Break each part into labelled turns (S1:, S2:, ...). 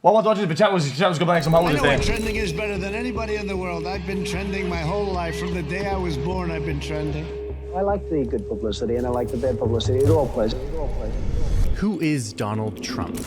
S1: Well, what the chat was going back some
S2: I
S1: holidays
S2: know
S1: there.
S2: what trending is better than anybody in the world. I've been trending my whole life. From the day I was born, I've been trending.
S3: I like the good publicity and I like the bad publicity. It all plays.
S4: Who is Donald Trump?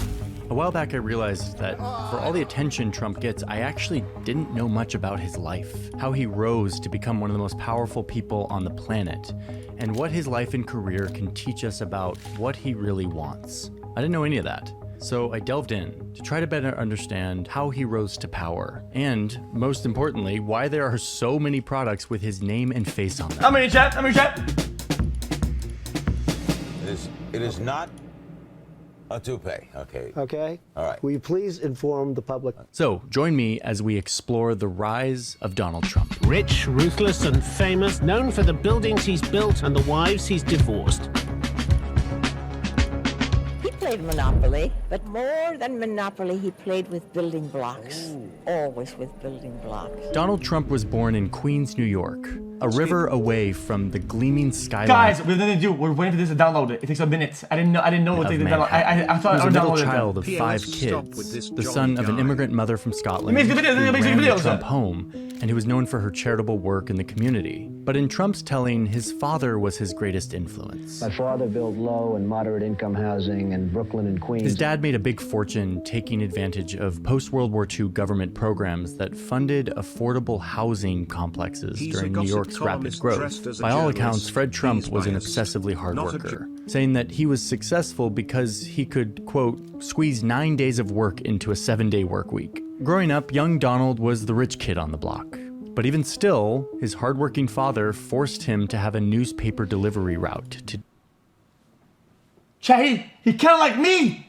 S4: A while back I realized that for all the attention Trump gets, I actually didn't know much about his life, how he rose to become one of the most powerful people on the planet, and what his life and career can teach us about what he really wants. I didn't know any of that. So I delved in to try to better understand how he rose to power, and most importantly, why there are so many products with his name and face on them.
S1: I'm in your chat.
S5: It is not a toupee, okay?
S3: Okay?
S5: All right.
S3: Will you please inform the public?
S4: So join me as we explore the rise of Donald Trump.
S6: Rich, ruthless, and famous, known for the buildings he's built and the wives he's divorced.
S7: He played Monopoly, but more than Monopoly, he played with building blocks. Always with building blocks.
S4: Donald Trump was born in Queens, New York, a river away from the gleaming skyline.
S1: Guys, we have nothing to do. We're waiting for this to download it. It takes a minute. I didn't know what they download. I thought
S4: he was
S1: I
S4: a middle
S1: downloaded
S4: child
S1: it.
S4: of 5 kids, the son of an immigrant mother from Scotland
S1: He makes good videos,
S4: who
S1: he makes
S4: ran
S1: good
S4: the
S1: videos,
S4: Trump
S1: yeah.
S4: home, and who was known for her charitable work in the community. But in Trump's telling, his father was his greatest influence.
S3: My father built low and moderate income housing in Brooklyn and Queens.
S4: His dad made a big fortune taking advantage of post-World War II government programs that funded affordable housing complexes during New York's rapid growth. By all accounts, Fred Trump was an obsessively hard worker, saying that he was successful because he could, quote, squeeze 9 days of work into a 7-day work week. Growing up, young Donald was the rich kid on the block. But even still, his hardworking father forced him to have a newspaper delivery route to
S1: He kind of like me.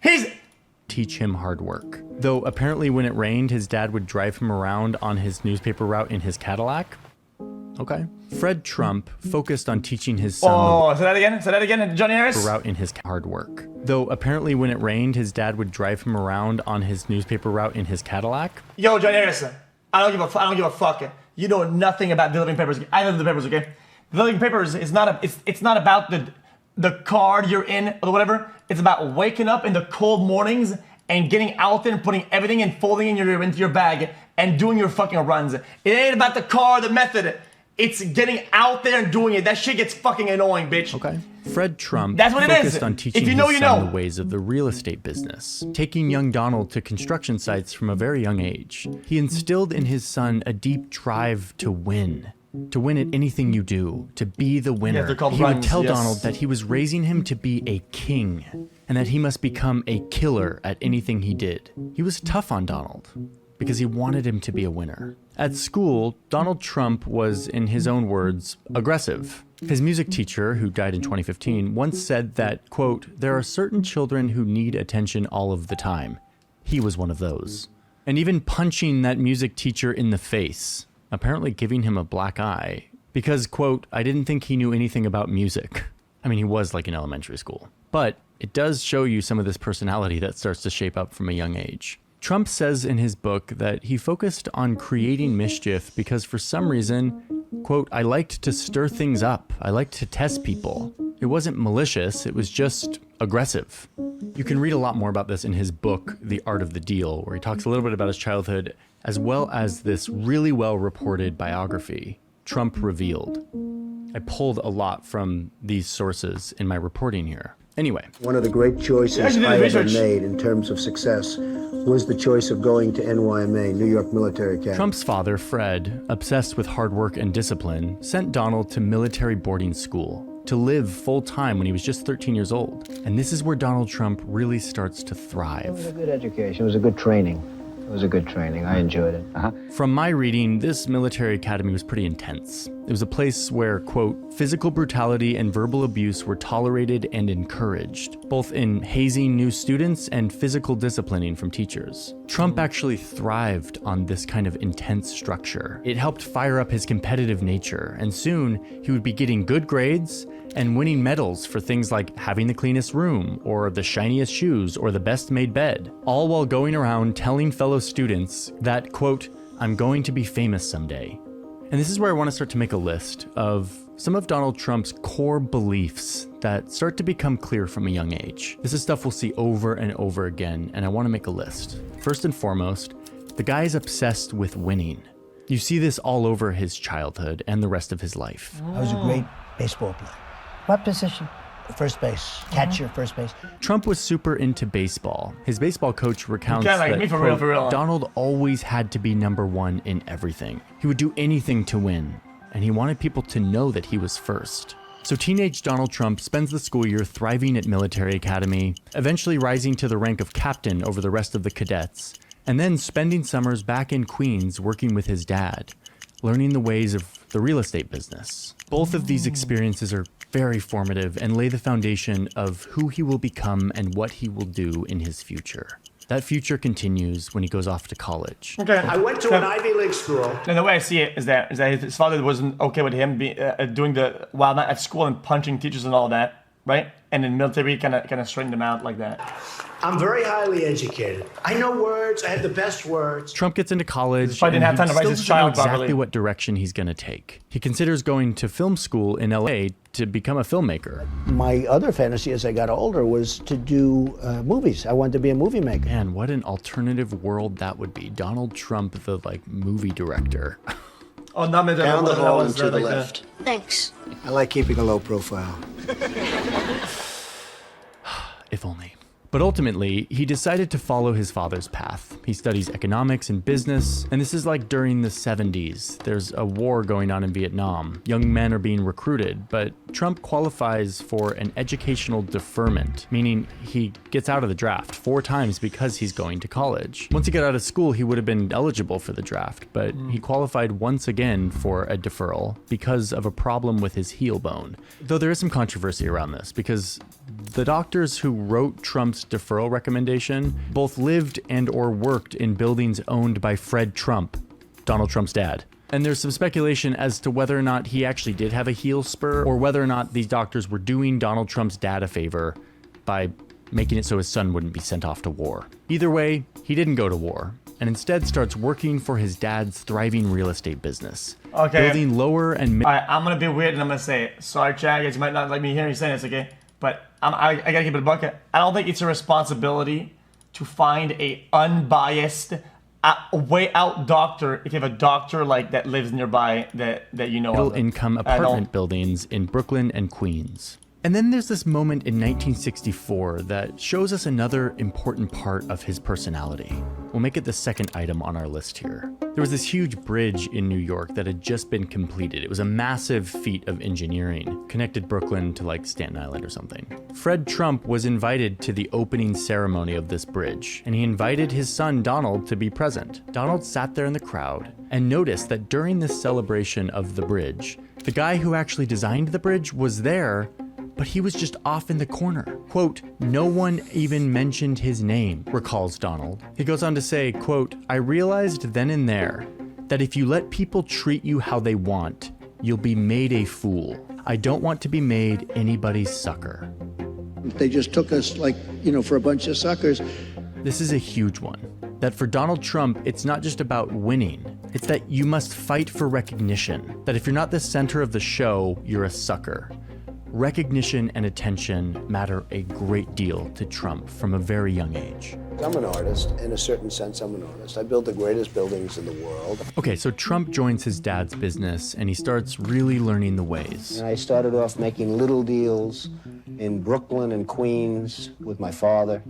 S1: He's
S4: teach him hard work. Though apparently when it rained, his dad would drive him around on his newspaper route in his Cadillac. Okay. Fred Trump focused on teaching his son
S1: say that again, Johnny Harris.
S4: route in his hard work. Though apparently when it rained, his dad would drive him around on his newspaper route in his Cadillac.
S1: Yo, Johnny Harris, I don't give a fuck. You know nothing about delivering papers. I deliver the papers, okay? Delivering papers is not it's not about the card you're in or whatever. It's about waking up in the cold mornings and getting out there and putting everything and folding into your bag and doing your fucking runs. It ain't about the car, the method. It's getting out there and doing it. That shit gets fucking annoying, bitch.
S4: Okay. Fred Trump
S1: That's what it is.
S4: focused on teaching
S1: If you know,
S4: his
S1: you
S4: son
S1: know.
S4: the ways of the real estate business, taking young Donald to construction sites from a very young age. He instilled in his son a deep drive to win at anything you do, to be the winner.
S1: they're called
S4: He would
S1: runs,
S4: tell
S1: yes.
S4: Donald that he was raising him to be a king, and that he must become a killer at anything he did. He was tough on Donald, because he wanted him to be a winner. At school, Donald Trump was, in his own words, aggressive. His music teacher, who died in 2015, once said that, quote, there are certain children who need attention all of the time. He was one of those. And even punching that music teacher in the face, apparently giving him a black eye, because, quote, I didn't think he knew anything about music. I mean, he was like in elementary school. But it does show you some of this personality that starts to shape up from a young age. Trump says in his book that he focused on creating mischief because for some reason, quote, I liked to stir things up. I liked to test people. It wasn't malicious, it was just aggressive. You can read a lot more about this in his book, The Art of the Deal, where he talks a little bit about his childhood, as well as this really well-reported biography, Trump Revealed. I pulled a lot from these sources in my reporting here. Anyway.
S3: One of the great choices
S1: actually did
S3: I
S1: the
S3: ever
S1: research.
S3: made in terms of success was the choice of going to NYMA, New York Military Academy.
S4: Trump's father, Fred, obsessed with hard work and discipline, sent Donald to military boarding school to live full-time when he was just 13 years old. And this is where Donald Trump really starts to
S3: It was a
S4: thrive.
S3: good education. It was a good training. It was a good training. I enjoyed it.
S4: From my reading, this military academy was pretty intense. It was a place where, quote, physical brutality and verbal abuse were tolerated and encouraged, both in hazing new students and physical disciplining from teachers. Trump actually thrived on this kind of intense structure. It helped fire up his competitive nature, and soon he would be getting good grades and winning medals for things like having the cleanest room, or the shiniest shoes, or the best made bed, all while going around telling fellow students that, quote, I'm going to be famous someday. And this is where I want to start to make a list of some of Donald Trump's core beliefs that start to become clear from a young age. This is stuff we'll see over and over again, and I want to make a list. First and foremost, the guy is obsessed with winning. You see this all over his childhood and the rest of his life.
S8: I was a great baseball player.
S9: What position?
S8: First base, catcher, first base.
S4: Trump was super into baseball. His baseball coach recounts
S1: like
S4: that,
S1: me for
S4: quote,
S1: real.
S4: Donald always had to be number one in everything. He would do anything to win, and he wanted people to know that he was first. So teenage Donald Trump spends the school year thriving at military academy, eventually rising to the rank of captain over the rest of the cadets, and then spending summers back in Queens working with his dad, learning the ways of the real estate business. Both of these experiences are very formative and lay the foundation of who he will become and what he will do in his future. That future continues when he goes off to college.
S1: Okay.
S3: I went to an Ivy League school.
S1: And the way I see it is that his father wasn't okay with him doing the wild night at school and punching teachers and all that, right? And in military, kind of straightened him out like that.
S3: I'm very highly educated. I know words. I have the best words.
S4: Trump gets into college
S1: probably didn't have time to raise his
S4: still doesn't know
S1: child
S4: exactly
S1: properly.
S4: what direction he's going to take. He considers going to film school in LA to become a filmmaker.
S3: My other fantasy as I got older was to do movies. I wanted to be a movie maker.
S4: Man, what an alternative world that would be. Donald Trump, the movie director.
S1: Oh, no, man,
S3: Down the hall and
S1: was,
S3: to the
S1: like
S3: left.
S9: Thanks.
S3: I like keeping a low profile.
S4: If only. But ultimately, he decided to follow his father's path. He studies economics and business, and this is like during the 70s. There's a war going on in Vietnam. Young men are being recruited, but Trump qualifies for an educational deferment, meaning he gets out of the draft 4 times because he's going to college. Once he got out of school, he would have been eligible for the draft, but he qualified once again for a deferral because of a problem with his heel bone. Though there is some controversy around this, because the doctors who wrote Trump's deferral recommendation both lived and or worked in buildings owned by Fred Trump, Donald Trump's dad. And there's some speculation as to whether or not he actually did have a heel spur, or whether or not these doctors were doing Donald Trump's dad a favor by making it so his son wouldn't be sent off to war. Either way, he didn't go to war, and instead starts working for his dad's thriving real estate business.
S1: Okay.
S4: Building lower and
S1: All right, I'm going to be weird and I'm going to say it. Sorry, Chad, you might not like me hearing you saying this, okay? But I got to keep it a bucket. I don't think it's a responsibility to find a unbiased, way out doctor if you have a doctor like that lives nearby that you know of.
S4: middle-income apartment buildings in Brooklyn and Queens. And then there's this moment in 1964 that shows us another important part of his personality. We'll make it the second item on our list here. There was this huge bridge in New York that had just been completed. It was a massive feat of engineering, connected Brooklyn to like Staten Island or something. Fred Trump was invited to the opening ceremony of this bridge, and he invited his son Donald to be present. Donald sat there in the crowd and noticed that during this celebration of the bridge, the guy who actually designed the bridge was there, but he was just off in the corner. Quote, "No one even mentioned his name," recalls Donald. He goes on to say, quote, "I realized then and there that if you let people treat you how they want, you'll be made a fool. I don't want to be made anybody's sucker."
S3: They just took us for a bunch of suckers.
S4: This is a huge one. That for Donald Trump, it's not just about winning. It's that you must fight for recognition. That if you're not the center of the show, you're a sucker. Recognition and attention matter a great deal to Trump from a very young age.
S3: I'm an artist. In a certain sense, I'm an artist. I build the greatest buildings in the world.
S4: Okay, so Trump joins his dad's business and he starts really learning the ways.
S3: And I started off making little deals in Brooklyn and Queens with my father,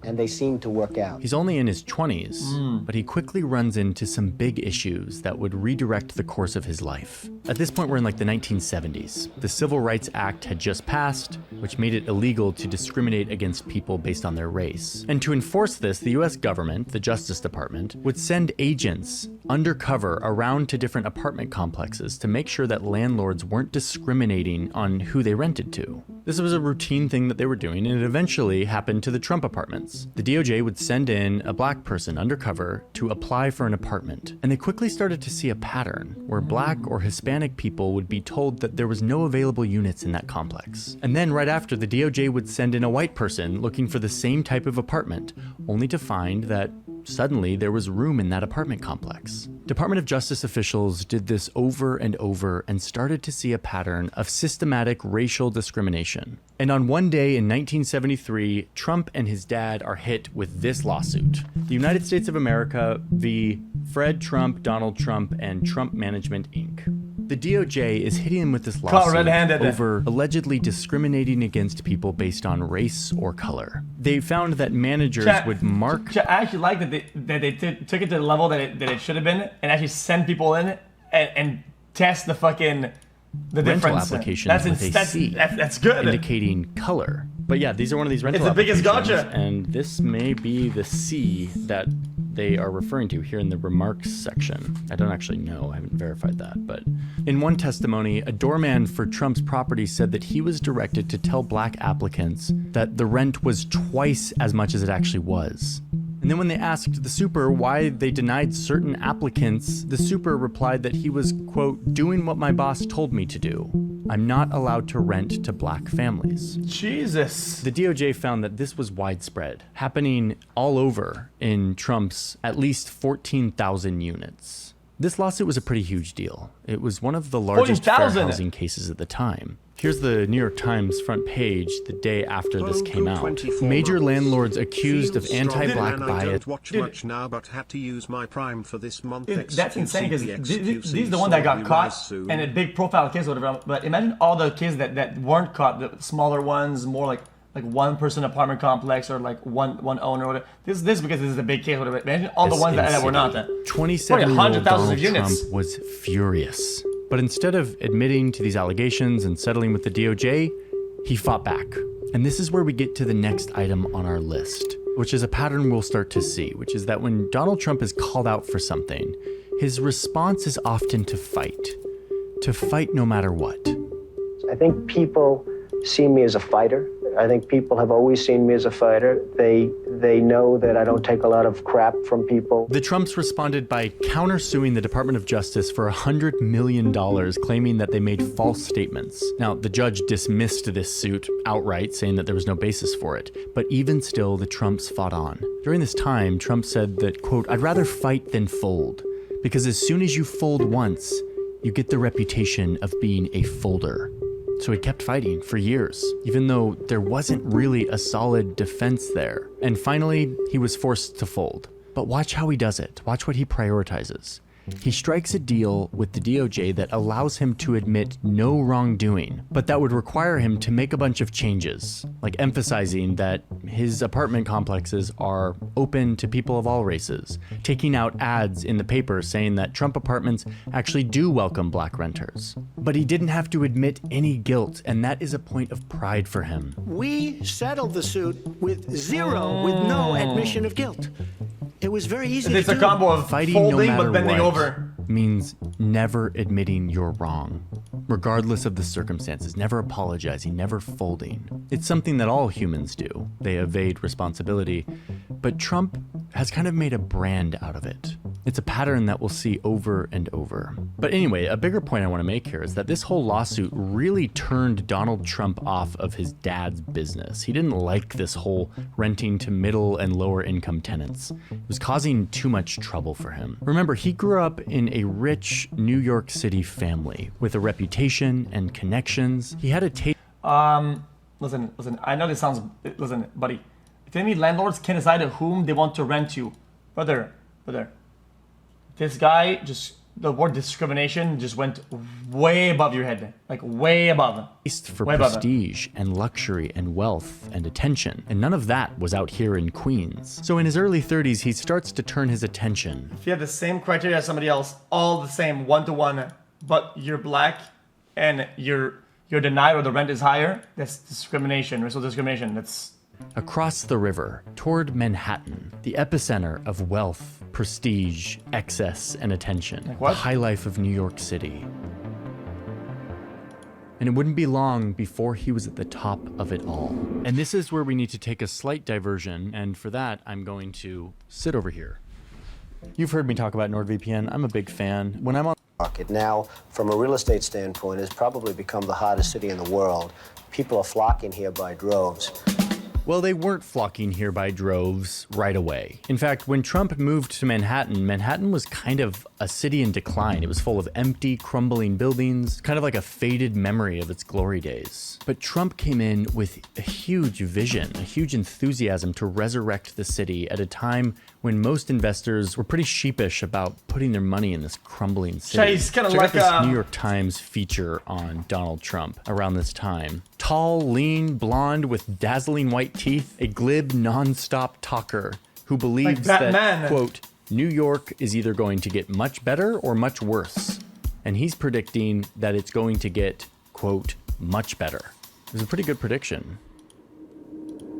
S3: and they seemed to work out.
S4: He's only in his 20s, but he quickly runs into some big issues that would redirect the course of his life. At this point, we're in like the 1970s. The Civil Rights Act had just passed, which made it illegal to discriminate against people based on their race. And to enforce this, the US government, the Justice Department, would send agents undercover around to different apartment complexes to make sure that landlords weren't discriminating on who they rented to. This was a routine thing that they were doing, and it eventually happened to the Trump apartments. The DOJ would send in a black person undercover to apply for an apartment, and they quickly started to see a pattern where black or Hispanic people would be told that there was no available units in that complex. And then right after, the DOJ would send in a white person looking for the same type of apartment, only to find that suddenly there was room in that apartment complex. Department of Justice officials did this over and over and started to see a pattern of systematic racial discrimination. And on one day in 1973, Trump and his dad are hit with this lawsuit. The United States of America v. Fred Trump, Donald Trump, and Trump Management, Inc. The DOJ is hitting him with this lawsuit over allegedly discriminating against people based on race or color. They found that managers would mark...
S1: I actually like that they took it to the level that it should have been and actually send people in and test the fucking... the
S4: rental
S1: difference.
S4: applications with a C,
S1: that's good.
S4: indicating color. But yeah, these are one of these rental
S1: It's the biggest
S4: applications,
S1: gotcha.
S4: and this may be the C that they are referring to here in the remarks section. I don't actually know, I haven't verified that, but in one testimony, a doorman for Trump's property said that he was directed to tell black applicants that the rent was twice as much as it actually was. And then when they asked the super why they denied certain applicants, the super replied that he was, quote, doing what my boss told me to do. I'm not allowed to rent to black families.
S1: Jesus.
S4: The DOJ found that this was widespread, happening all over in Trump's at least 14,000 units. This lawsuit was a pretty huge deal. It was one of the largest fair housing cases at the time. Here's the New York Times front page the day after this came out. Major landlords accused of anti-black bias.
S9: Much now, but had to use my Prime for this month.
S1: That's insane because these are the ones that got caught and a big profile case or whatever. But imagine all the cases that weren't caught, the smaller ones, more like one person apartment complex or like one owner or whatever. This because this is a big case or whatever. Imagine all the ones that were not.
S4: 27-year-old Donald Trump was furious. But instead of admitting to these allegations and settling with the DOJ, he fought back. And this is where we get to the next item on our list, which is a pattern we'll start to see, which is that when Donald Trump is called out for something, his response is often to fight no matter what.
S3: I think people see me as a fighter. I think people have always seen me as a fighter. They know that I don't take a lot of crap from people.
S4: The Trumps responded by countersuing the Department of Justice for $100 million, claiming that they made false statements. Now, the judge dismissed this suit outright, saying that there was no basis for it. But even still, the Trumps fought on. During this time, Trump said that, quote, I'd rather fight than fold, because as soon as you fold once, you get the reputation of being a folder. So he kept fighting for years, even though there wasn't really a solid defense there. And finally, he was forced to fold. But watch how he does it. Watch what he prioritizes. He strikes a deal with the DOJ that allows him to admit no wrongdoing, but that would require him to make a bunch of changes, like emphasizing that his apartment complexes are open to people of all races, taking out ads in the paper saying that Trump apartments actually do welcome black renters. But he didn't have to admit any guilt, and that is a point of pride for him.
S8: We settled the suit with no admission of guilt. It was very easy to do.
S1: It's a combo of
S4: Fighting
S1: folding
S4: no matter
S1: but bending
S4: what
S1: over.
S4: Means never admitting you're wrong, regardless of the circumstances, never apologizing, never folding. It's something that all humans do. They evade responsibility, but Trump has kind of made a brand out of it. It's a pattern that we'll see over and over. But anyway, a bigger point I want to make here is that this whole lawsuit really turned Donald Trump off of his dad's business. He didn't like this whole renting to middle and lower income tenants. It was causing too much trouble for him. Remember, he grew up in a rich New York City family with a reputation and connections. He had a taste.
S1: Listen, I know this sounds, listen, buddy. Tell me landlords can decide to whom they want to rent to. Brother. This guy the word discrimination just went way above your head. Like way above.
S4: For prestige and luxury and wealth and attention. And none of that was out here in Queens. So in his early 30s, he starts to turn his attention.
S1: If you have the same criteria as somebody else, all the same, 1-to-1, but you're black and you're denied or the rent is higher, that's discrimination, racial discrimination. That's
S4: across the river, toward Manhattan, the epicenter of wealth, prestige, excess, and attention.
S1: Like what?
S4: The high life of New York City. And it wouldn't be long before he was at the top of it all. And this is where we need to take a slight diversion, and for that, I'm going to sit over here. You've heard me talk about NordVPN. I'm a big fan. When I'm on
S3: Market now, from a real estate standpoint, has probably become the hottest city in the world. People are flocking here by droves.
S4: Well, they weren't flocking here by droves right away. In fact, when Trump moved to Manhattan, Manhattan was kind of a city in decline. It was full of empty, crumbling buildings, kind of like a faded memory of its glory days. But Trump came in with a huge vision, a huge enthusiasm to resurrect the city at a time when most investors were pretty sheepish about putting their money in this crumbling city.
S1: He's kind of
S4: Check
S1: like
S4: out this New York Times feature on Donald Trump around this time. Tall, lean, blonde with dazzling white teeth, a glib, non-stop talker who believes that, quote, New York is either going to get much better or much worse. And he's predicting that it's going to get, quote, much better. It was a pretty good prediction.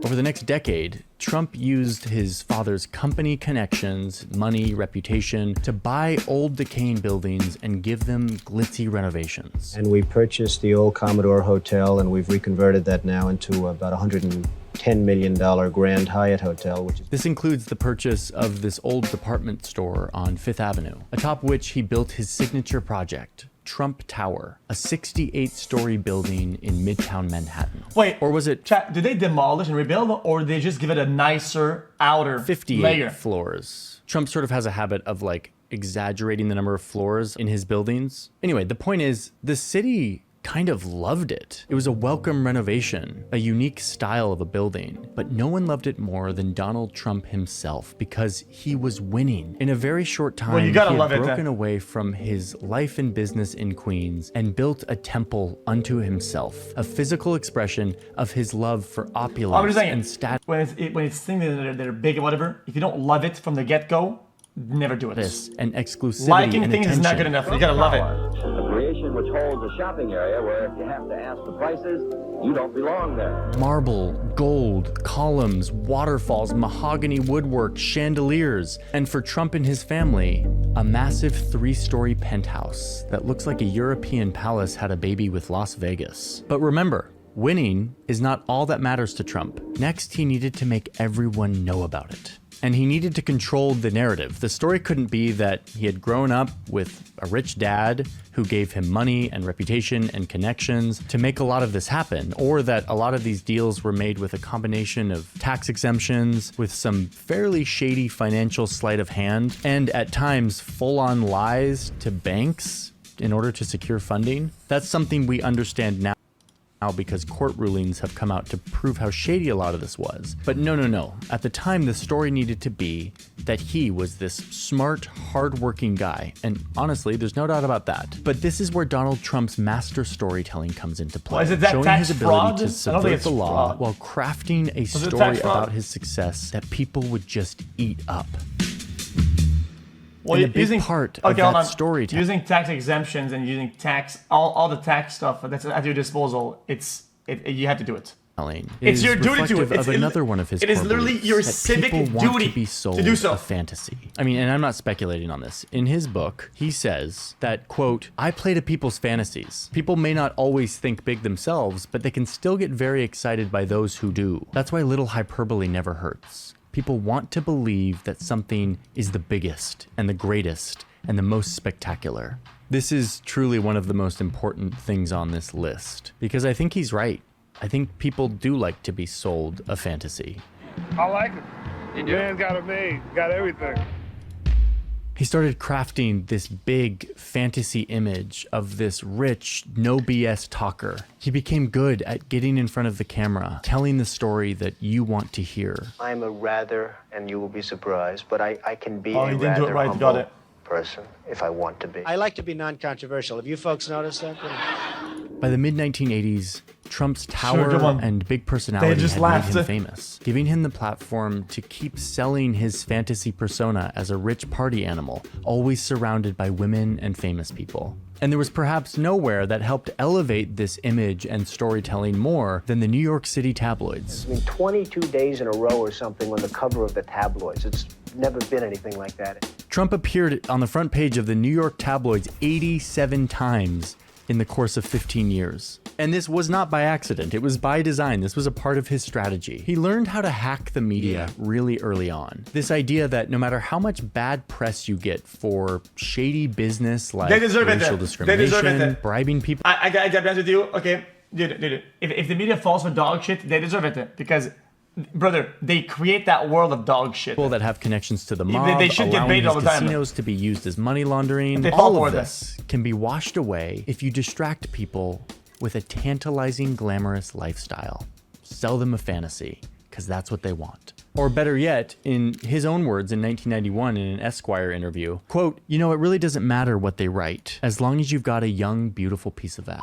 S4: Over the next decade, Trump used his father's company connections, money, reputation to buy old decaying buildings and give them glitzy renovations.
S3: And we purchased the old Commodore Hotel, and we've reconverted that now into about $110 million Grand Hyatt Hotel, which is...
S4: This includes the purchase of this old department store on Fifth Avenue, atop which he built his signature project, Trump Tower, a 68-story building in Midtown Manhattan.
S1: Wait,
S4: or was it...
S1: Chat, did they demolish and rebuild, or did they just give it a nicer outer
S4: 58
S1: layer?
S4: floors. Trump sort of has a habit of like exaggerating the number of floors in his buildings. Anyway, the point is, the city kind of loved it. It was a welcome renovation, a unique style of a building, but no one loved it more than Donald Trump himself because he was winning. In a very short time, he had broken away from his life and business in Queens and built a temple unto himself, a physical expression of his love for opulence and status.
S1: When it's things that are big or whatever, if you don't love it from the get-go, never do it.
S4: And exclusivity.
S1: Liking
S4: and
S1: things
S4: attention.
S1: is not good enough. You gotta love it.
S10: A creation which holds a shopping area where if you have to ask the prices, you don't belong there.
S4: Marble, gold, columns, waterfalls, mahogany woodwork, chandeliers, and for Trump and his family, a massive 3-story penthouse that looks like a European palace had a baby with Las Vegas. But remember, winning is not all that matters to Trump. Next, he needed to make everyone know about it. And he needed to control the narrative. The story couldn't be that he had grown up with a rich dad who gave him money and reputation and connections to make a lot of this happen, or that a lot of these deals were made with a combination of tax exemptions, with some fairly shady financial sleight of hand, and at times full-on lies to banks in order to secure funding. That's something we understand now because court rulings have come out to prove how shady a lot of this was. But no. At the time, the story needed to be that he was this smart, hardworking guy. And honestly, there's no doubt about that. But this is where Donald Trump's master storytelling comes into play.
S1: Well, is it that
S4: showing
S1: tax
S4: his ability
S1: fraud?
S4: to subvert the law while crafting a story about his success that people would just eat up.
S1: Well,
S4: and a big part of that storytelling.
S1: Using tax exemptions and using all the tax stuff that's at your disposal, you have to do it. It's your duty to it.
S4: It's another one of his.
S1: It is literally your civic duty
S4: to
S1: do so.
S4: A fantasy. I mean, and I'm not speculating on this. In his book, he says that, quote, I play to people's fantasies. People may not always think big themselves, but they can still get very excited by those who do. That's why little hyperbole never hurts. People want to believe that something is the biggest and the greatest and the most spectacular. This is truly one of the most important things on this list, because I think he's right. I think people do like to be sold a fantasy.
S11: I like it. Man's got it made, got everything.
S4: He started crafting this big fantasy image of this rich, no BS talker. He became good at getting in front of the camera, telling the story that you want to hear.
S3: I'm a rather, and you will be surprised, but I can be a
S1: he didn't do
S3: rather
S1: it right.
S3: humble
S1: Got it.
S3: person if I want to be.
S8: I like to be non-controversial. Have you folks noticed that?
S4: By the mid-1980s, Trump's tower and big personality had made him famous, giving him the platform to keep selling his fantasy persona as a rich party animal, always surrounded by women and famous people. And there was perhaps nowhere that helped elevate this image and storytelling more than the New York City tabloids.
S3: I mean, 22 days in a row or something on the cover of the tabloids. It's never been anything like that.
S4: Trump appeared on the front page of the New York tabloids 87 times in the course of 15 years. And this was not by accident, it was by design. This was a part of his strategy. He learned how to hack the media really early on. This idea that no matter how much bad press you get for shady business like racial discrimination, bribing people.
S1: I gotta be honest with you, okay, dude. If the media falls for dog shit, they deserve it because brother, they create that world of dog shit.
S4: People that have connections to the mob,
S1: They should get
S4: allowing
S1: baited
S4: his
S1: all the time.
S4: casinos to be used as money laundering.
S1: They fall
S4: All
S1: for
S4: of
S1: it.
S4: this can be washed away if you distract people with a tantalizing, glamorous lifestyle. Sell them a fantasy, because that's what they want. Or better yet, in his own words in 1991 in an Esquire interview, quote, "You know, it really doesn't matter what they write, as long as you've got a young, beautiful piece of ass."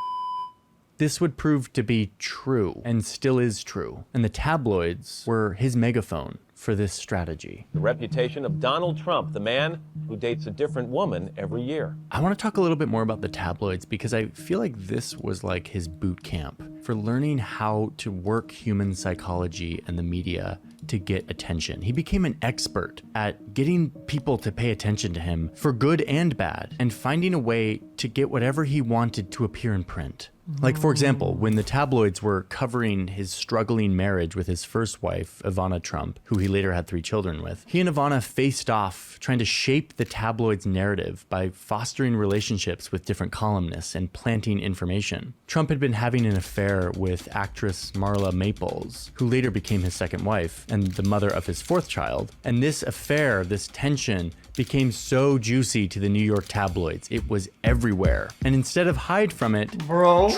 S4: This would prove to be true, and still is true. And the tabloids were his megaphone for this strategy.
S12: The reputation of Donald Trump, the man who dates a different woman every year.
S4: I want to talk a little bit more about the tabloids because I feel like this was like his boot camp for learning how to work human psychology and the media to get attention. He became an expert at getting people to pay attention to him for good and bad, and finding a way to get whatever he wanted to appear in print. Like, for example, when the tabloids were covering his struggling marriage with his first wife, Ivana Trump, who he later had 3 children with, he and Ivana faced off trying to shape the tabloids' narrative by fostering relationships with different columnists and planting information. Trump had been having an affair with actress Marla Maples, who later became his second wife and the mother of his 4th child. And this affair, this tension, became so juicy to the New York tabloids. It was everywhere. And instead of hide from it,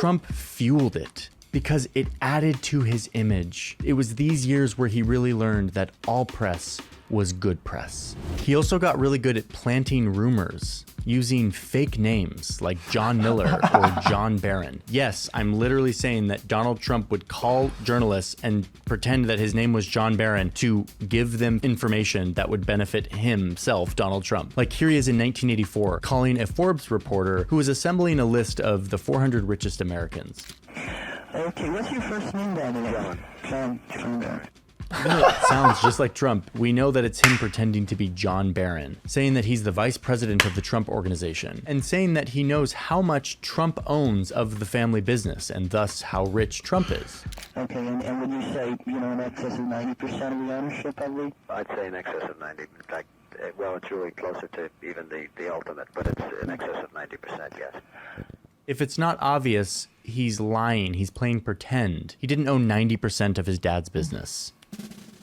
S4: Trump fueled it because it added to his image. It was these years where he really learned that all press was good press. He also got really good at planting rumors using fake names like John Miller or John Barron. Yes, I'm literally saying that Donald Trump would call journalists and pretend that his name was John Barron to give them information that would benefit himself, Donald Trump. Like here he is in 1984 calling a Forbes reporter who was assembling a list of the 400 richest Americans.
S13: Okay, what's your first name, John? John Barron.
S4: It sounds just like Trump. We know that it's him pretending to be John Barron, saying that he's the vice president of the Trump Organization, and saying that he knows how much Trump owns of the family business, and thus how rich Trump is.
S13: Okay, and when you say, in excess of 90% of the ownership, I believe?
S3: I'd say in excess of 90. In fact, well, it's really closer to even the ultimate, but it's in excess of 90%, yes.
S4: If it's not obvious, he's lying. He's playing pretend. He didn't own 90% of his dad's business.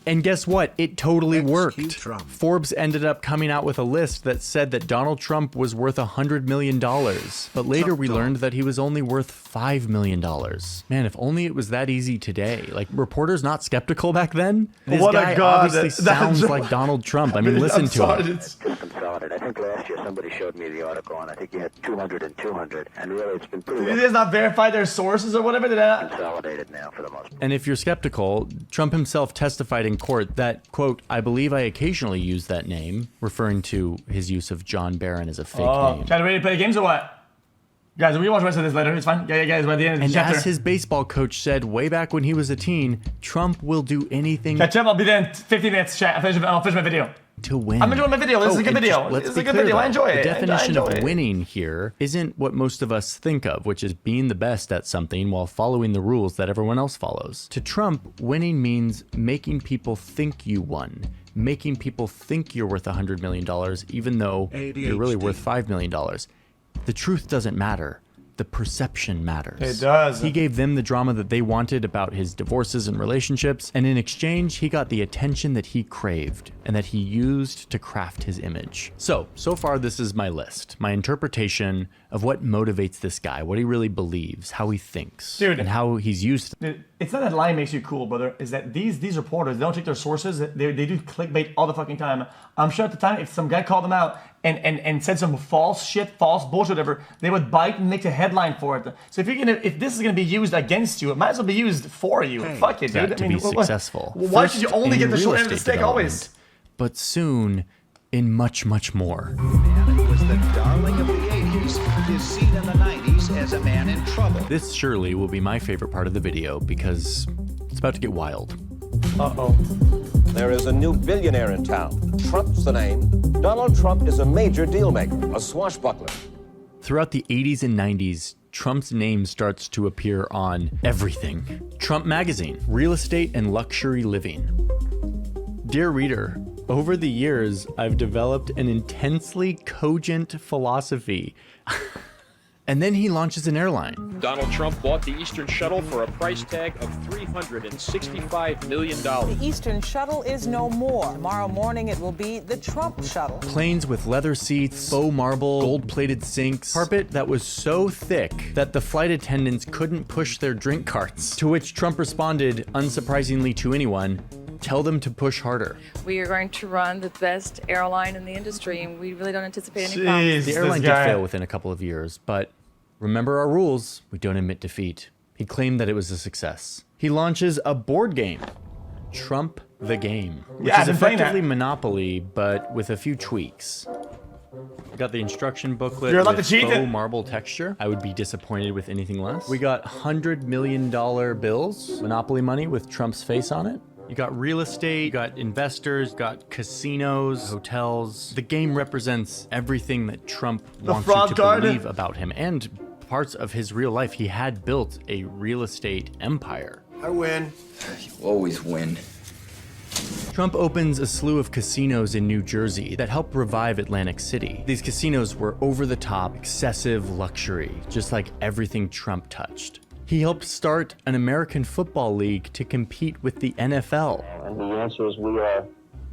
S4: And guess what? It totally worked. Forbes ended up coming out with a list that said that Donald Trump was worth $100 million. But later we learned that he was only worth $5 million. Man, if only it was that easy today. Like, reporters not skeptical back then? This guy obviously sounds like Donald Trump. I mean, listen to him.
S3: Just consolidated. I think last year somebody showed me the article, and I think you had 200 and 200. And really, it's been pretty
S1: Did they not verify their sources or whatever? Did that
S3: consolidated now for the most part.
S4: And if you're skeptical, Trump himself testified in court that, quote, "I believe I occasionally use that name," referring to his use of John Barron as a fake name.
S1: Trying to ready to play games or what? Guys, we watch the rest of this later. It's fine. Yeah, guys, by the end of the
S4: and
S1: chapter.
S4: As his baseball coach said way back when he was a teen, Trump will do anything.
S1: Catch up. I'll be there in 15 minutes. Chat. I'll finish my video.
S4: To win.
S1: I'm enjoying my video. This is a good video.
S4: Let's
S1: This is
S4: be
S1: a good
S4: clear,
S1: video.
S4: though.
S1: I enjoy it.
S4: The definition
S1: I enjoy
S4: of winning here isn't what most of us think of, which is being the best at something while following the rules that everyone else follows. To Trump, winning means making people think you won, making people think you're worth $100 million, even though you're really worth $5 million. The truth doesn't matter. The perception matters.
S1: It does.
S4: He gave them the drama that they wanted about his divorces and relationships, and in exchange, he got the attention that he craved and that he used to craft his image. So far this is my list, my interpretation of what motivates this guy, what he really believes, how he thinks,
S1: dude,
S4: and how he's used.
S1: It's not that lying makes you cool, brother. Is that these reporters, they don't check their sources. They do clickbait all the fucking time. I'm sure at the time, if some guy called them out and said some false shit, false bullshit, whatever, they would bite and make a headline for it. So if this is gonna be used against you, it might as well be used for you. Fuck it, dude.
S4: To be successful.
S1: Why should you only
S4: in
S1: get the short
S4: real
S1: end of the
S4: estate
S1: stick always?
S4: But soon, in much, much more.
S14: Was the darling of the 80s, is seen in the 90s as a man in trouble.
S4: This surely will be my favorite part of the video because it's about to get wild.
S1: Uh-oh.
S12: There is a new billionaire in town. Trump's the name. Donald Trump is a major deal maker, a swashbuckler.
S4: Throughout the 80s and 90s, Trump's name starts to appear on everything. Trump Magazine, real estate and luxury living. Dear reader, over the years, I've developed an intensely cogent philosophy. And then he launches an airline.
S15: Donald Trump bought the Eastern Shuttle for a price tag of $365 million.
S16: The Eastern Shuttle is no more. Tomorrow morning it will be the Trump Shuttle.
S4: Planes with leather seats, faux marble, gold-plated sinks, carpet that was so thick that the flight attendants couldn't push their drink carts. To which Trump responded, unsurprisingly to anyone, tell them to push harder.
S17: We are going to run the best airline in the industry, and we really don't anticipate any problems.
S4: The airline did fail within a couple of years, but remember our rules. We don't admit defeat. He claimed that it was a success. He launches a board game, Trump the Game, which is effectively Monopoly, but with a few tweaks. We got the instruction booklet with faux marble texture. I would be disappointed with anything less. We got $100 million bills, Monopoly money with Trump's face on it. You got real estate, you got investors, you got casinos, hotels. The game represents everything that Trump wants you to believe about him and parts of his real life. He had built a real estate empire.
S18: I win.
S19: You always win.
S4: Trump opens a slew of casinos in New Jersey that help revive Atlantic City. These casinos were over-the-top, excessive luxury, just like everything Trump touched. He helped start an American football league to compete with the NFL.
S13: And the answer is we are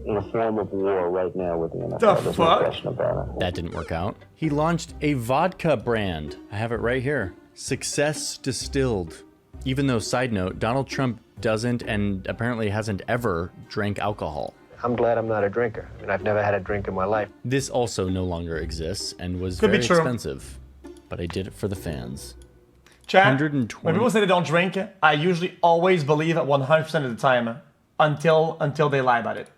S13: in a form of war right now with the NFL. There's no question about it.
S4: That didn't work out. He launched a vodka brand. I have it right here. Success Distilled. Even though, side note, Donald Trump doesn't and apparently hasn't ever drank alcohol.
S3: I'm glad I'm not a drinker. I mean, I've never had a drink in my life.
S4: This also no longer exists and was very expensive, but I did it for the fans.
S1: Chat, when people say they don't drink, I usually always believe it 100% of the time until they lie about it.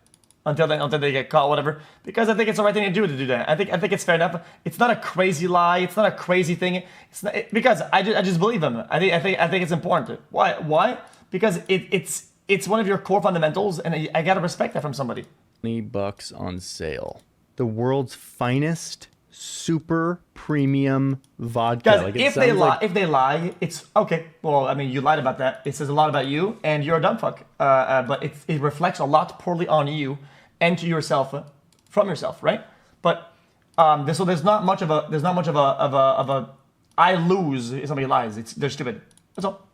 S1: Until they get caught, whatever. Because I think it's the right thing to do that. I think it's fair enough. It's not a crazy lie. It's not a crazy thing. It's not, because I just believe them. I think it's important. Why? Because it's one of your core fundamentals, and I gotta respect that from somebody.
S4: $20 on sale. The world's finest super premium vodka.
S1: Guys, if they lie, it's okay. Well, I mean, you lied about that. It says a lot about you, and you're a dumb fuck. But it reflects a lot poorly on you and to yourself, from yourself, right? But so there's not much of a I lose if somebody lies. They're stupid. That's all.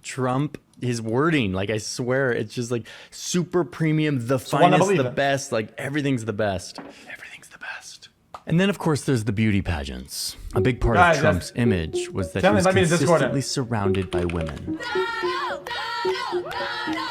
S4: Trump, his wording, like I swear, it's just like super premium, the finest, the best, like everything's the best. Everything's the best. And then, of course, there's the beauty pageants. A big part of Trump's image was that he was consistently surrounded by women.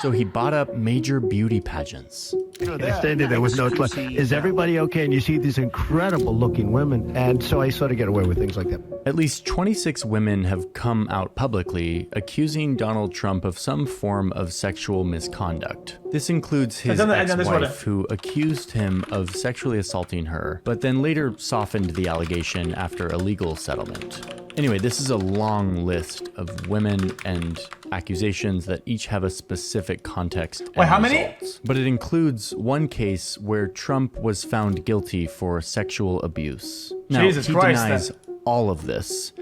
S4: So he bought up major beauty pageants.
S8: They stated there was no is everybody okay? And you see these incredible looking women. And so I sort of get away with things like that.
S4: At least 26 women have come out publicly accusing Donald Trump of some form of sexual misconduct. This includes his ex-wife, who accused him of sexually assaulting her, but then later softened the allegation after a legal settlement. Anyway, this is a long list of women and accusations that each have a specific context and
S1: Wait, how many?
S4: results. But it includes one case where Trump was found guilty for sexual abuse. Now, he denies all of this.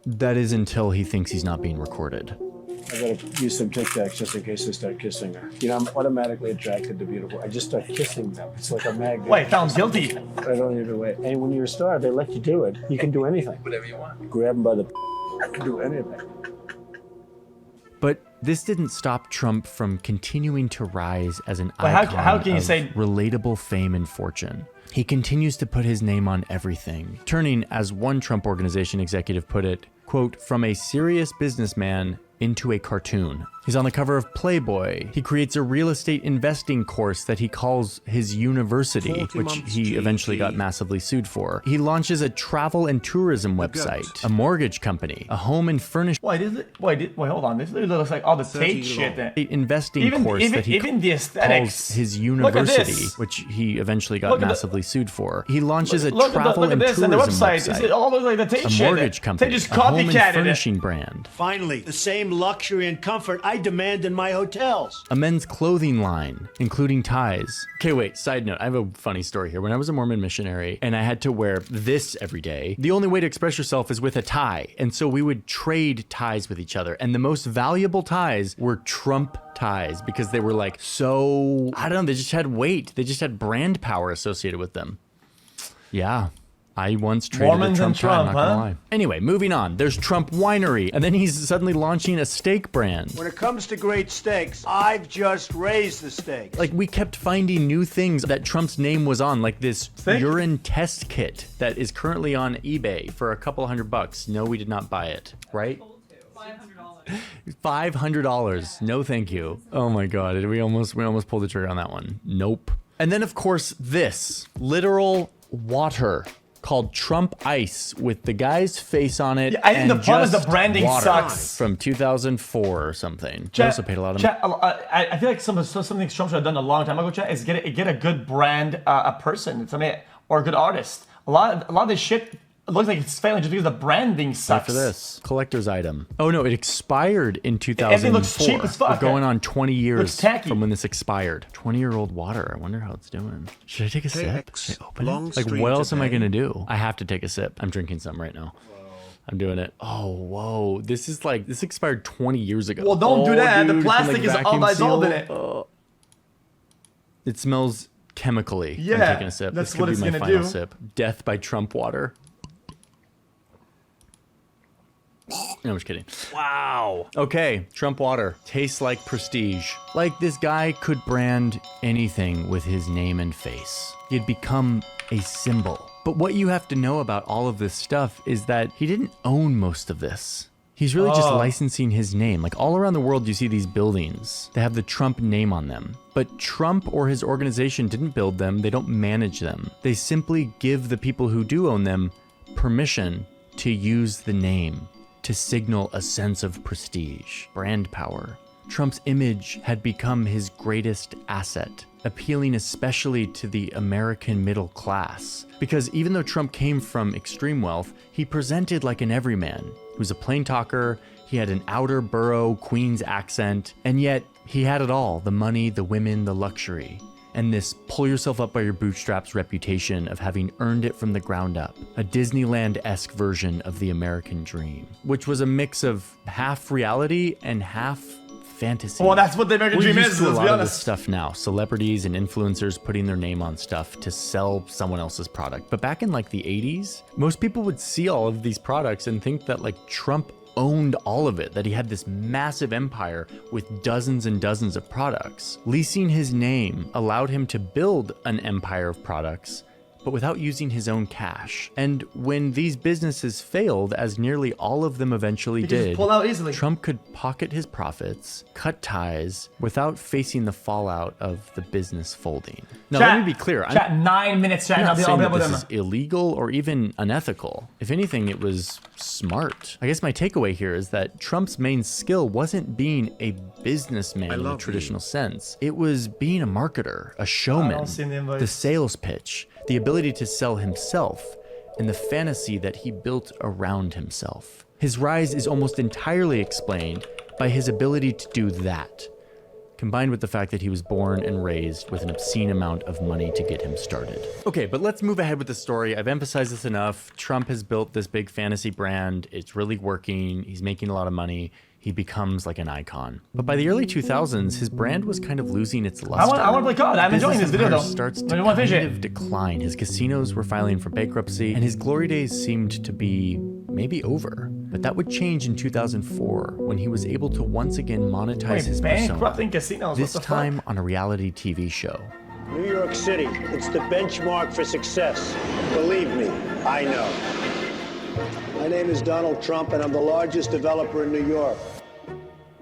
S4: That is until he thinks he's not being recorded.
S20: I gotta use some Tic Tacs just in case I start kissing her. You know, I'm automatically attracted to beautiful. I just start kissing them. It's like a magnet.
S1: Wait, found guilty.
S20: I don't even wait. And when you're a star, they let you do it. You can do anything.
S19: Whatever you want.
S20: Grab them by the you can do anything.
S4: But this didn't stop Trump from continuing to rise as an icon
S1: how can you say
S4: relatable fame and fortune. He continues to put his name on everything, turning, as one Trump Organization executive put it, quote, from a serious businessman into a cartoon. He's on the cover of Playboy. He creates a real estate investing course that he calls his university, which he eventually got massively sued for. He launches a travel and tourism website, a mortgage company, a home and furnish.
S1: Wait, hold on. This looks like all the Tate shit.
S4: Investing course that he
S1: the
S4: calls his university, which he eventually got massively sued for. He launches a travel and tourism website.
S1: It all looks like the Tate shit.
S4: A mortgage company,
S1: They just
S4: a home and
S1: copycatted
S4: furnishing brand.
S8: Finally, the same luxury and comfort I demand in my hotels.
S4: A men's clothing line, including ties. Okay, wait, side note, I have a funny story here. When I was a Mormon missionary and I had to wear this every day, the only way to express yourself is with a tie. And so we would trade ties with each other. And the most valuable ties were Trump ties because they were like so, I don't know, they just had weight. They just had brand power associated with them. Yeah, I once traded
S1: Mormons
S4: a Trump
S1: and Trump,
S4: hat, not gonna
S1: huh?
S4: lie. Anyway, moving on. There's Trump Winery, and then he's suddenly launching a steak brand.
S18: When it comes to great steaks, I've just raised the stakes.
S4: Like, we kept finding new things that Trump's name was on, like this urine test kit that is currently on eBay for a couple $100. No, we did not buy it, right? $500. No, thank you. Oh my God, we almost pulled the trigger on that one. Nope. And then, of course, this literal water called Trump Ice with the guy's face on it.
S1: Yeah, I think
S4: and
S1: the problem is the
S4: just
S1: branding
S4: water
S1: sucks.
S4: From 2004 or something. They also paid a lot of money.
S1: I feel like something Trump should have done a long time ago, chat, is get a good brand, a person, somebody, or a good artist. A lot of this shit looks like it's failing just because the branding sucks.
S4: For this collector's item. Oh no, it expired in 2004.
S1: Everything looks cheap as fuck.
S4: We're going on 20 years
S1: tacky.
S4: from when this expired. 20-year-old water. I wonder how it's doing. Should I take a sip? Should I open it? Like, what else am I gonna do? I have to take a sip. I'm drinking some right now. I'm doing it. Oh, whoa. This expired 20 years ago.
S1: Well, don't do that.
S4: Dude,
S1: the plastic is all dissolved in it.
S4: It smells chemically.
S1: Yeah,
S4: I'm taking a sip.
S1: that's
S4: This
S1: what
S4: could
S1: it's
S4: be my
S1: gonna
S4: final
S1: do.
S4: sip. Death by Trump water. No, I'm just kidding. Wow. Okay, Trump water. Tastes like prestige. Like this guy could brand anything with his name and face. He'd become a symbol. But what you have to know about all of this stuff is that he didn't own most of this. He's really just licensing his name. Like all around the world, you see these buildings. They have the Trump name on them. But Trump or his organization didn't build them. They don't manage them. They simply give the people who do own them permission to use the name to signal a sense of prestige, brand power. Trump's image had become his greatest asset, appealing especially to the American middle class. Because even though Trump came from extreme wealth, he presented like an everyman. He was a plain talker, he had an outer borough Queens accent, and yet he had it all: the money, the women, the luxury. And this pull yourself up by your bootstraps reputation of having earned it from the ground up. A Disneyland-esque version of the American dream, which was a mix of half reality and half fantasy.
S1: Well, that's what the American dream is,
S4: We're used to a
S1: let's
S4: lot
S1: be
S4: of this
S1: honest.
S4: stuff now. Celebrities and influencers putting their name on stuff to sell someone else's product. But back in like the 80s, most people would see all of these products and think that like Trump owned all of it, that he had this massive empire with dozens and dozens of products. Leasing his name allowed him to build an empire of products, but without using his own cash. And when these businesses failed, as nearly all of them eventually
S1: They just
S4: did,
S1: pull out easily.
S4: Trump could pocket his profits, cut ties, without facing the fallout of the business folding. Now, let me be clear.
S1: Chat, 9 minutes, chat.
S4: I'm not
S1: I'll be
S4: saying
S1: up
S4: that
S1: with
S4: this
S1: them.
S4: is illegal or even unethical. If anything, it was smart. I guess my takeaway here is that Trump's main skill wasn't being a businessman in the traditional sense. It was being a marketer, a showman,
S1: see the invoice.
S4: the sales pitch, the ability to sell himself, and the fantasy that he built around himself. His rise is almost entirely explained by his ability to do that, combined with the fact that he was born and raised with an obscene amount of money to get him started. Okay, but let's move ahead with the story. I've emphasized this enough. Trump has built this big fantasy brand. It's really working. He's making a lot of money. He becomes like an icon. But by the early 2000s, his brand was kind of losing its luster.
S1: I want to play COD. I'm enjoying this video though.
S4: Starts to
S1: I want to finish
S4: kind
S1: it.
S4: of decline. His casinos were filing for bankruptcy, and his glory days seemed to be maybe over. But that would change in 2004 when he was able to once again monetize
S1: Wait,
S4: his
S1: bankrupting
S4: persona.
S1: casinos,
S4: This
S1: what the
S4: time on a reality TV show.
S18: New York City, it's the benchmark for success. Believe me, I know. My name is Donald Trump, and I'm the largest developer in New York.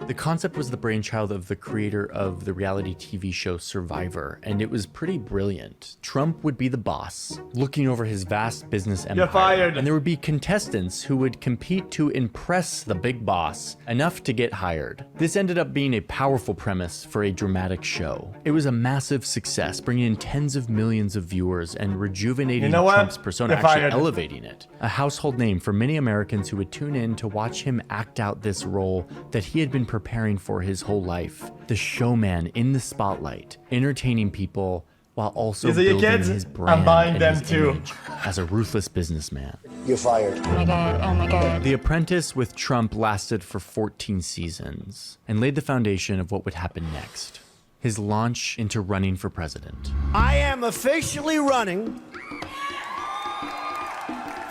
S4: The concept was the brainchild of the creator of the reality TV show Survivor, and it was pretty brilliant. Trump would be the boss, looking over his vast business empire.
S1: You're fired.
S4: And there would be contestants who would compete to impress the big boss enough to get hired. This ended up being a powerful premise for a dramatic show. It was a massive success, bringing in tens of millions of viewers and rejuvenating
S1: You know what?
S4: Trump's persona,
S1: You're
S4: actually
S1: fired.
S4: elevating it. A household name for many Americans who would tune in to watch him act out this role that he had been preparing for his whole life. The showman in the spotlight, entertaining people while also
S1: These are your
S4: building
S1: kids?
S4: his brand
S1: I'm buying
S4: and
S1: them
S4: his
S1: too.
S4: image as a ruthless businessman.
S18: You're fired.
S17: Oh my god, oh my god.
S4: The Apprentice with Trump lasted for 14 seasons and laid the foundation of what would happen next. His launch into running for president.
S18: I am officially running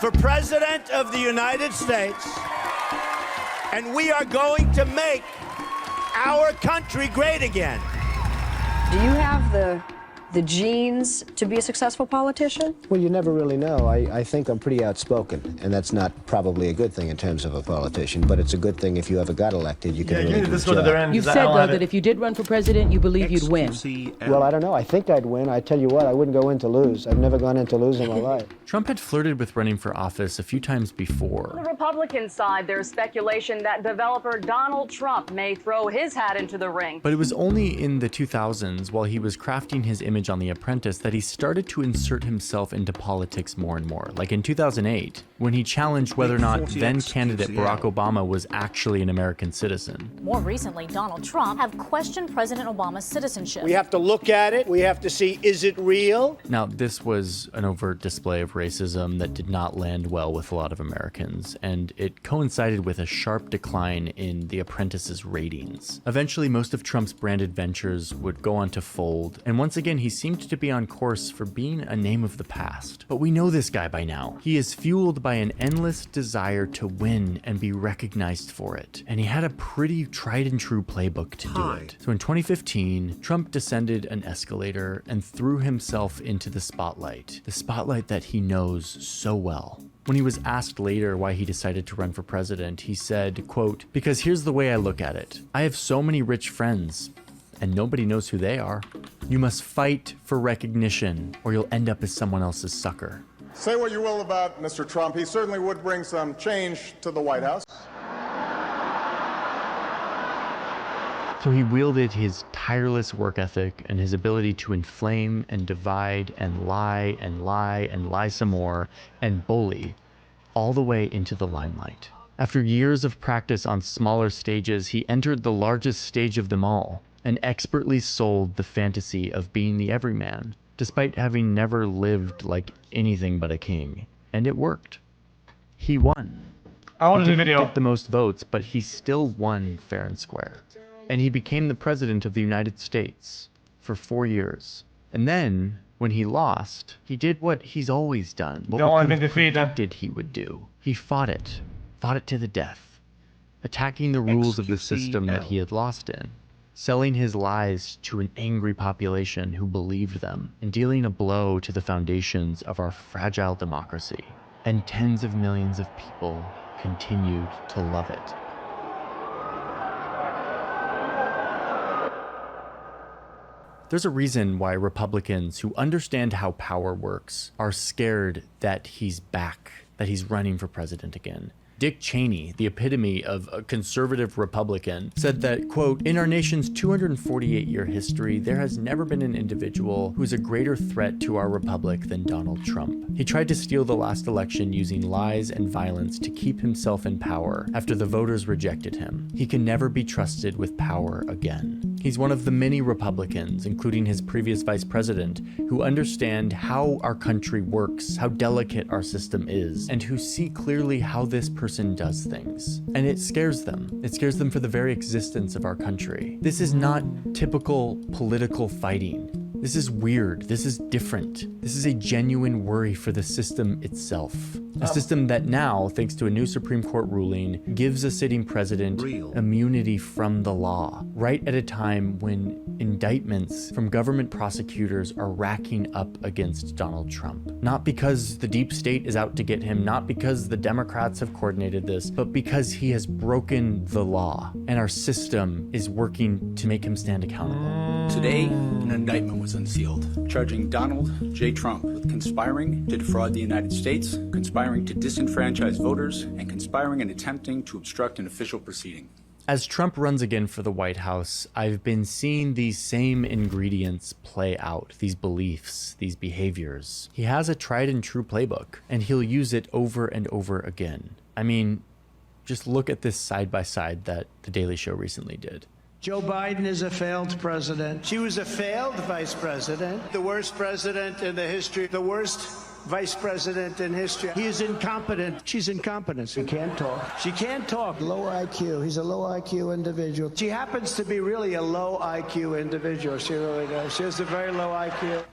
S18: for President of the United States, and we are going to make our country great again.
S19: Do you have the genes to be a successful politician?
S3: Well, you never really know. I think I'm pretty outspoken, and that's not probably a good thing in terms of a politician, but it's a good thing if you ever got elected, you can really do the job.
S21: You've said, though, that if you did run for president, you believe you'd win.
S3: Well, I don't know. I think I'd win. I tell you what, I wouldn't go in to lose. I've never gone in to lose in my life.
S4: Trump had flirted with running for office a few times before.
S22: On the Republican side, there's speculation that developer Donald Trump may throw his hat into the ring.
S4: But it was only in the 2000s, while he was crafting his image on The Apprentice, that he started to insert himself into politics more and more. Like in 2008, when he challenged whether or not then candidate Barack Obama was actually an American citizen.
S23: More recently, Donald Trump have questioned President Obama's citizenship.
S18: We have to look at it. We have to see, is it real?
S4: Now, this was an overt display of racism that did not land well with a lot of Americans, and it coincided with a sharp decline in The Apprentice's ratings. Eventually, most of Trump's branded ventures would go on to fold, and once again, he seemed to be on course for being a name of the past. But we know this guy by now. He is fueled by an endless desire to win and be recognized for it, and he had a pretty tried and true playbook to do it. So in 2015, Trump descended an escalator and threw himself into the spotlight that he knows so well. When he was asked later why he decided to run for president, he said, quote, "Because here's the way I look at it. I have so many rich friends, and nobody knows who they are. You must fight for recognition, or you'll end up as someone else's sucker."
S24: Say what you will about Mr. Trump, he certainly would bring some change to the White House.
S4: So he wielded his tireless work ethic and his ability to inflame and divide and lie and lie and lie some more and bully all the way into the limelight. After years of practice on smaller stages, he entered the largest stage of them all and expertly sold the fantasy of being the everyman, despite having never lived like anything but a king. And it worked. He won.
S1: I want to do a
S4: He
S1: video.
S4: didn't get the most votes, but he still won fair and square. And he became the president of the United States for 4 years. And then, when he lost, he did what he's always done. What
S1: Don't want to
S4: we
S1: be defeated.
S4: predicted he would do. He fought it to the death, attacking the rules of the system that he had lost in, selling his lies to an angry population who believed them, and dealing a blow to the foundations of our fragile democracy. And tens of millions of people continued to love it. There's a reason why Republicans who understand how power works are scared that he's back, that he's running for president again. Dick Cheney, the epitome of a conservative Republican, said that, quote, "In our nation's 248-year history, there has never been an individual who's a greater threat to our republic than Donald Trump. He tried to steal the last election using lies and violence to keep himself in power after the voters rejected him. He can never be trusted with power again." He's one of the many Republicans, including his previous vice president, who understand how our country works, how delicate our system is, and who see clearly how this person does things. And it scares them. It scares them for the very existence of our country. This is not typical political fighting. This is weird. This is different. This is a genuine worry for the system itself. A system that now, thanks to a new Supreme Court ruling, gives a sitting president immunity from the law, right at a time when indictments from government prosecutors are racking up against Donald Trump. Not because the deep state is out to get him, not because the Democrats have coordinated this, but because he has broken the law, and our system is working to make him stand accountable.
S25: Today, an indictment was unsealed, charging Donald J. Trump with conspiring to defraud the United States, conspiring to disenfranchise voters, and conspiring and attempting to obstruct an official proceeding.
S4: As Trump runs again for the White House, I've been seeing these same ingredients play out, these beliefs, these behaviors. He has a tried and true playbook, and he'll use it over and over again. I mean, just look at this side by side that The Daily Show recently did.
S2: Joe Biden is a failed president. She was a failed vice president. The worst president in the history, the worst vice president in history. He is incompetent. She's incompetent. She can't talk. She can't talk. Low IQ. He's a low IQ individual. She happens to be really a low IQ individual. She really does. She has a very low IQ.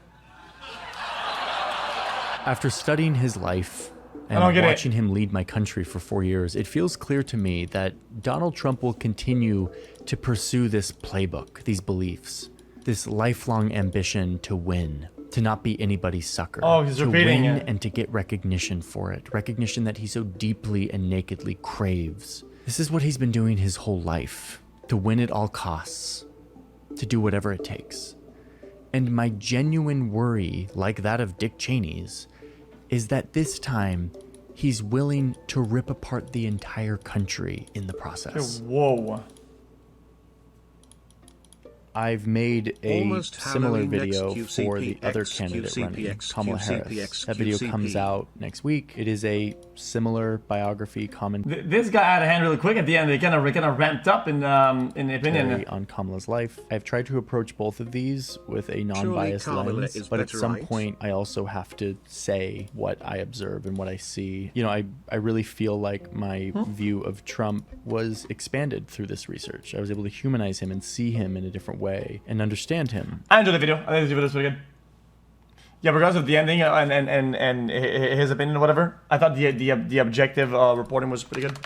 S4: After studying his life And watching him lead my country for 4 years, it feels clear to me that Donald Trump will continue to pursue this playbook, these beliefs, this lifelong ambition to win, to not be anybody's sucker.
S1: Oh, he's repeating
S4: win
S1: it.
S4: And to get recognition for it, recognition that he so deeply and nakedly craves. This is what he's been doing his whole life, to win at all costs, to do whatever it takes. And my genuine worry, like that of Dick Cheney's, is that this time he's willing to rip apart the entire country in the process.
S1: Whoa.
S4: I've made a
S14: Almost
S4: similar
S14: Halloween
S4: video
S14: xQc,
S4: for the other
S14: xQc,
S4: candidate running,
S14: xQc,
S4: Kamala Harris. That video comes out next week. It is a similar biography commentary.
S1: This got out of hand really quick at the end. They kind of ramped up in the opinion.
S4: On Kamala's life. I've tried to approach both of these with a non-biased lens, but at some point I also have to say what I observe and what I see. You know, I really feel like my view of Trump was expanded through this research. I was able to humanize him and see him in a different way and understand him.
S1: I enjoyed the video. I think this video was pretty good. Yeah, regardless of the ending and his opinion or whatever, I thought the objective reporting was pretty good.